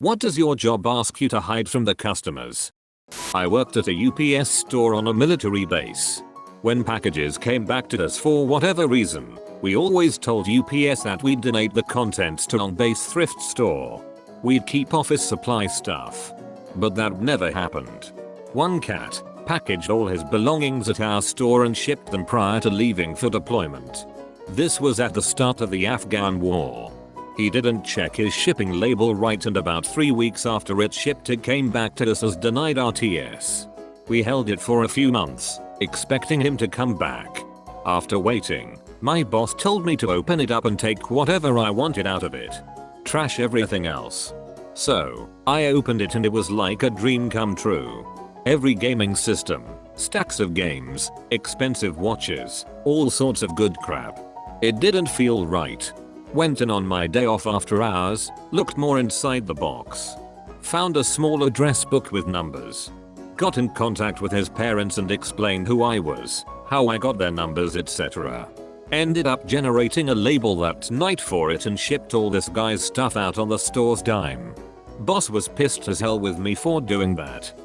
What does your job ask you to hide from the customers? I worked at a UPS store on a military base. When packages came back to us for whatever reason, we always told UPS that we'd donate the contents to on-base thrift store. We'd keep office supply stuff. But that never happened. One cat packaged all his belongings at our store and shipped them prior to leaving for deployment. This was at the start of the Afghan war. He didn't check his shipping label right, and about 3 weeks after it shipped it came back to us as denied RTS. We held it for a few months, expecting him to come back. After waiting, my boss told me to open it up and take whatever I wanted out of it. Trash everything else. So, I opened it and it was like a dream come true. Every gaming system, stacks of games, expensive watches, all sorts of good crap. It didn't feel right. Went in on my day off after hours, looked more inside the box. Found a small address book with numbers. Got in contact with his parents and explained who I was, how I got their numbers, etc. Ended up generating a label that night for it and shipped all this guy's stuff out on the store's dime. Boss was pissed as hell with me for doing that.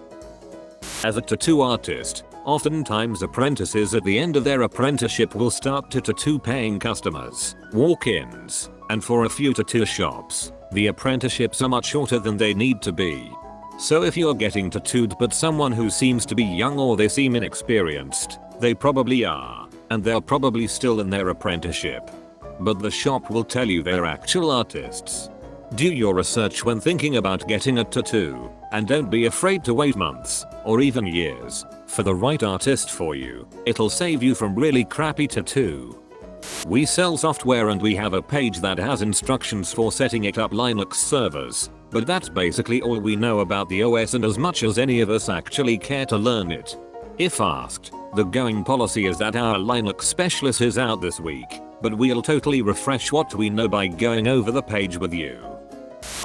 As a tattoo artist, oftentimes apprentices at the end of their apprenticeship will start to tattoo paying customers, walk-ins, and for a few tattoo shops, the apprenticeships are much shorter than they need to be. So if you're getting tattooed but someone who seems to be young or they seem inexperienced, they probably are, and they're probably still in their apprenticeship. But the shop will tell you they're actual artists. Do your research when thinking about getting a tattoo, and don't be afraid to wait months, or even years, for the right artist for you. It'll save you from really crappy tattoo. We sell software and we have a page that has instructions for setting it up Linux servers, but that's basically all we know about the OS and as much as any of us actually care to learn it. If asked, the going policy is that our Linux specialist is out this week, but we'll totally refresh what we know by going over the page with you.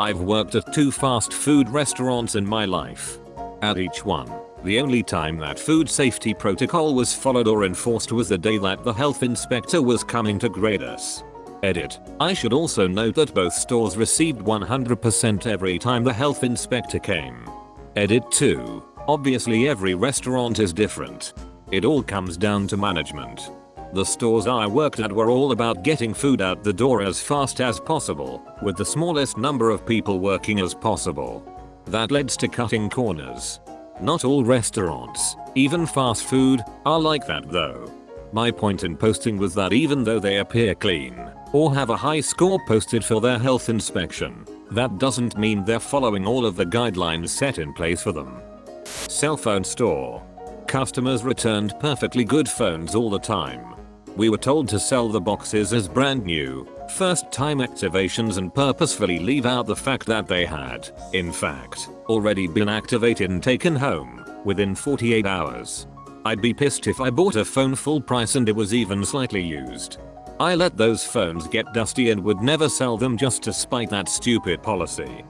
I've worked at 2 fast food restaurants in my life. At each one, the only time that food safety protocol was followed or enforced was the day that the health inspector was coming to grade us. Edit. I should also note that both stores received 100% every time the health inspector came. Edit 2. Obviously every restaurant is different. It all comes down to management. The stores I worked at were all about getting food out the door as fast as possible, with the smallest number of people working as possible. That leads to cutting corners. Not all restaurants, even fast food, are like that though. My point in posting was that even though they appear clean, or have a high score posted for their health inspection, that doesn't mean they're following all of the guidelines set in place for them. Cell phone store. Customers returned perfectly good phones all the time. We were told to sell the boxes as brand new, first time activations and purposefully leave out the fact that they had, in fact, already been activated and taken home within 48 hours. I'd be pissed if I bought a phone full price and it was even slightly used. I let those phones get dusty and would never sell them just to spite that stupid policy.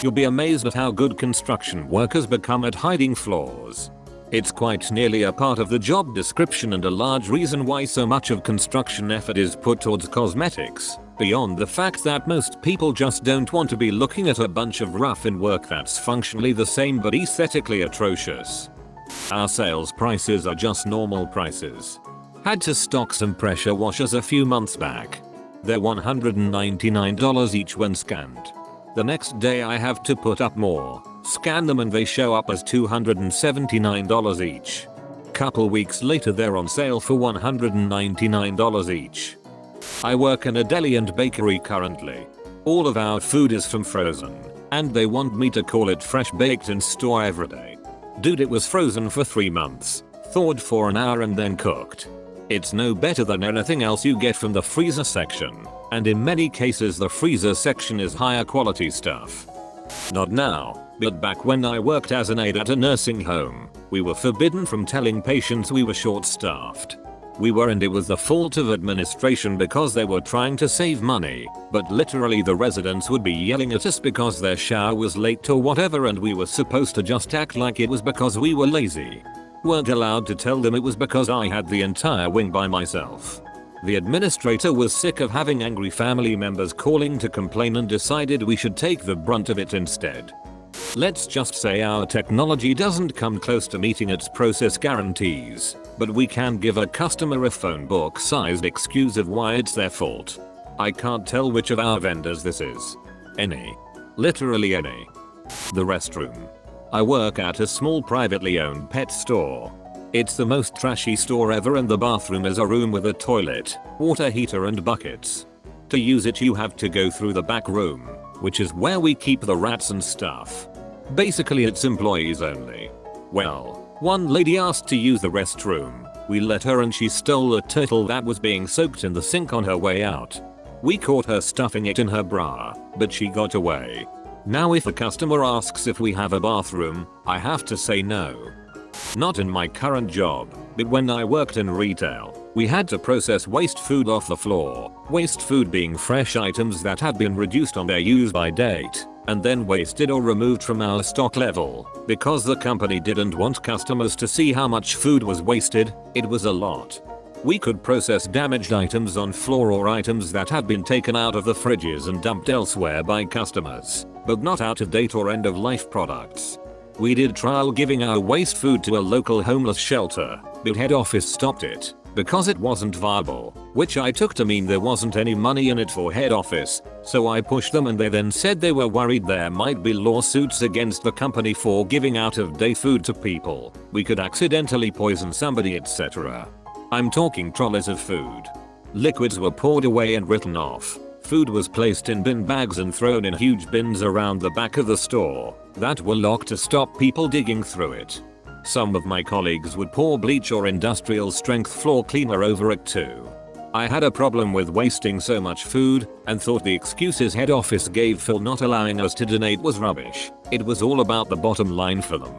You'll be amazed at how good construction workers become at hiding flaws. It's quite nearly a part of the job description and a large reason why so much of construction effort is put towards cosmetics, beyond the fact that most people just don't want to be looking at a bunch of rough-in work that's functionally the same but aesthetically atrocious. Our sales prices are just normal prices. Had to stock some pressure washers a few months back. They're $199 each when scanned. The next day I have to put up more, scan them and they show up as $279 each. Couple weeks later they're on sale for $199 each. I work in a deli and bakery currently. All of our food is from frozen, and they want me to call it fresh baked in store every day. Dude, it was frozen for 3 months, thawed for an hour and then cooked. It's no better than anything else you get from the freezer section, and in many cases the freezer section is higher quality stuff. Not now, but back when I worked as an aide at a nursing home, we were forbidden from telling patients we were short-staffed. We were, and it was the fault of administration because they were trying to save money, but literally the residents would be yelling at us because their shower was late or whatever and we were supposed to just act like it was because we were lazy. Weren't allowed to tell them it was because I had the entire wing by myself. The administrator was sick of having angry family members calling to complain and decided we should take the brunt of it instead. Let's just say our technology doesn't come close to meeting its process guarantees, but we can give a customer a phone book sized excuse of why it's their fault. I can't tell which of our vendors this is. Any. Literally any. The restroom. I work at a small privately owned pet store. It's the most trashy store ever, and the bathroom is a room with a toilet, water heater and buckets. To use it you have to go through the back room, which is where we keep the rats and stuff. Basically it's employees only. Well, one lady asked to use the restroom. We let her and she stole a turtle that was being soaked in the sink on her way out. We caught her stuffing it in her bra, but she got away. Now if a customer asks if we have a bathroom, I have to say no. Not in my current job, but when I worked in retail, we had to process waste food off the floor. Waste food being fresh items that had been reduced on their use-by date, and then wasted or removed from our stock level. Because the company didn't want customers to see how much food was wasted, it was a lot. We could process damaged items on floor or items that had been taken out of the fridges and dumped elsewhere by customers, but not out of date or end-of-life products. We did trial giving our waste food to a local homeless shelter, but head office stopped it because it wasn't viable, which I took to mean there wasn't any money in it for head office, so I pushed them and they then said they were worried there might be lawsuits against the company for giving out of date food to people. We could accidentally poison somebody, etc. I'm talking trolleys of food. Liquids were poured away and written off. Food was placed in bin bags and thrown in huge bins around the back of the store that were locked to stop people digging through it. Some of my colleagues would pour bleach or industrial strength floor cleaner over it too. I had a problem with wasting so much food and thought the excuses head office gave for not allowing us to donate was rubbish. It was all about the bottom line for them.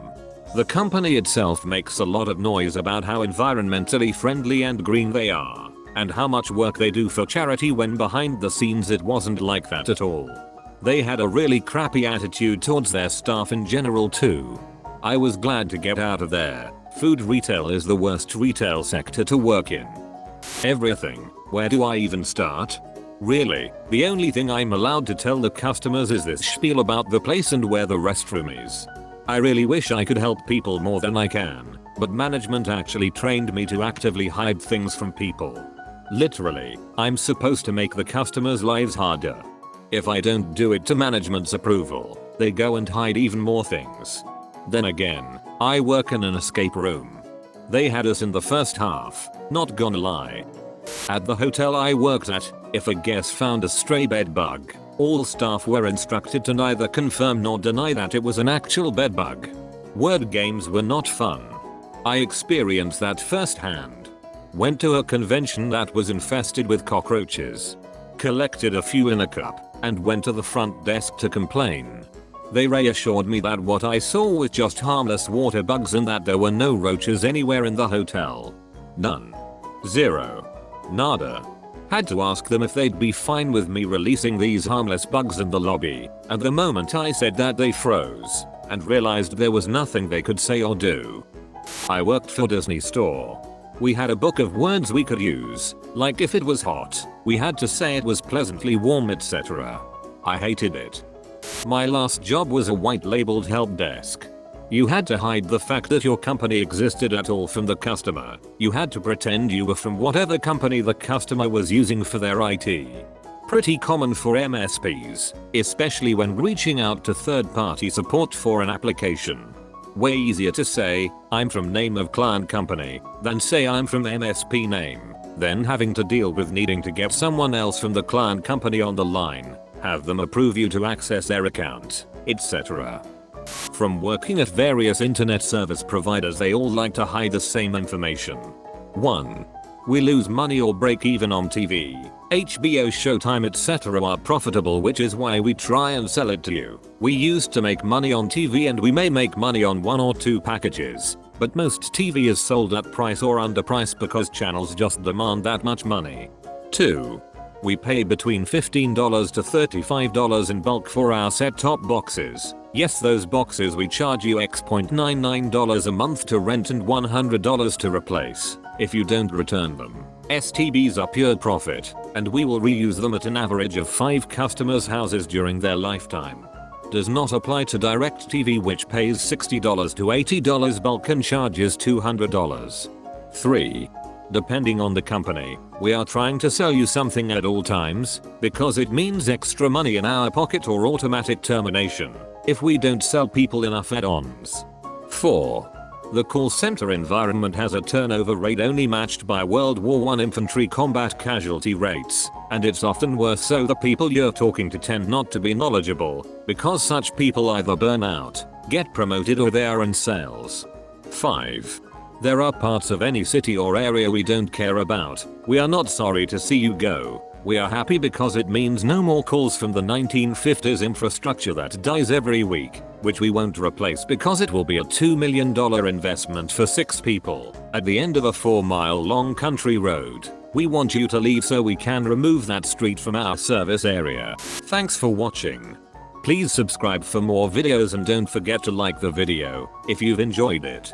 The company itself makes a lot of noise about how environmentally friendly and green they are, and how much work they do for charity, when behind the scenes it wasn't like that at all. They had a really crappy attitude towards their staff in general too. I was glad to get out of there. Food retail is the worst retail sector to work in. Everything. Where do I even start? Really, the only thing I'm allowed to tell the customers is this spiel about the place and where the restroom is. I really wish I could help people more than I can, but management actually trained me to actively hide things from people. Literally, I'm supposed to make the customers' lives harder. If I don't do it to management's approval, they go and hide even more things. Then again, I work in an escape room. They had us in the first half, not gonna lie. At the hotel I worked at, if a guest found a stray bed bug, all staff were instructed to neither confirm nor deny that it was an actual bed bug. Word games were not fun. I experienced that firsthand. Went to a convention that was infested with cockroaches. Collected a few in a cup, and went to the front desk to complain. They reassured me that what I saw was just harmless water bugs and that there were no roaches anywhere in the hotel. None. Zero. Nada. Had to ask them if they'd be fine with me releasing these harmless bugs in the lobby, and the moment I said that they froze, and realized there was nothing they could say or do. I worked for Disney Store. We had a book of words we could use, like if it was hot, we had to say it was pleasantly warm, etc. I hated it. My last job was a white labeled help desk. You had to hide the fact that your company existed at all from the customer. You had to pretend you were from whatever company the customer was using for their IT. Pretty common for MSPs, especially when reaching out to third-party support for an application. Way easier to say, I'm from name of client company, than say I'm from MSP name, then having to deal with needing to get someone else from the client company on the line, have them approve you to access their account, etc. From working at various internet service providers, they all like to hide the same information. 1. We lose money or break even on TV. HBO, Showtime, etc. are profitable, which is why we try and sell it to you. We used to make money on TV and we may make money on 1 or 2 packages, but most TV is sold at price or under price because channels just demand that much money. 2. We pay between $15 to $35 in bulk for our set-top boxes. Yes, those boxes we charge you $X.99 a month to rent and $100 to replace if you don't return them. STBs are pure profit, and we will reuse them at an average of 5 customers' houses during their lifetime. Does not apply to DirecTV, which pays $60 to $80 bulk and charges $200. 3. Depending on the company, we are trying to sell you something at all times, because it means extra money in our pocket or automatic termination if we don't sell people enough add-ons. 4. The call center environment has a turnover rate only matched by World War I infantry combat casualty rates, and it's often worse, so the people you're talking to tend not to be knowledgeable, because such people either burn out, get promoted, or they are in sales. 5. There are parts of any city or area we don't care about. We are not sorry to see you go. We are happy because it means no more calls from the 1950s infrastructure that dies every week, which we won't replace because it will be a $2 million investment for 6 people at the end of a 4-mile long country road. We want you to leave so we can remove that street from our service area. Thanks for watching. Please subscribe for more videos and don't forget to like the video if you've enjoyed it.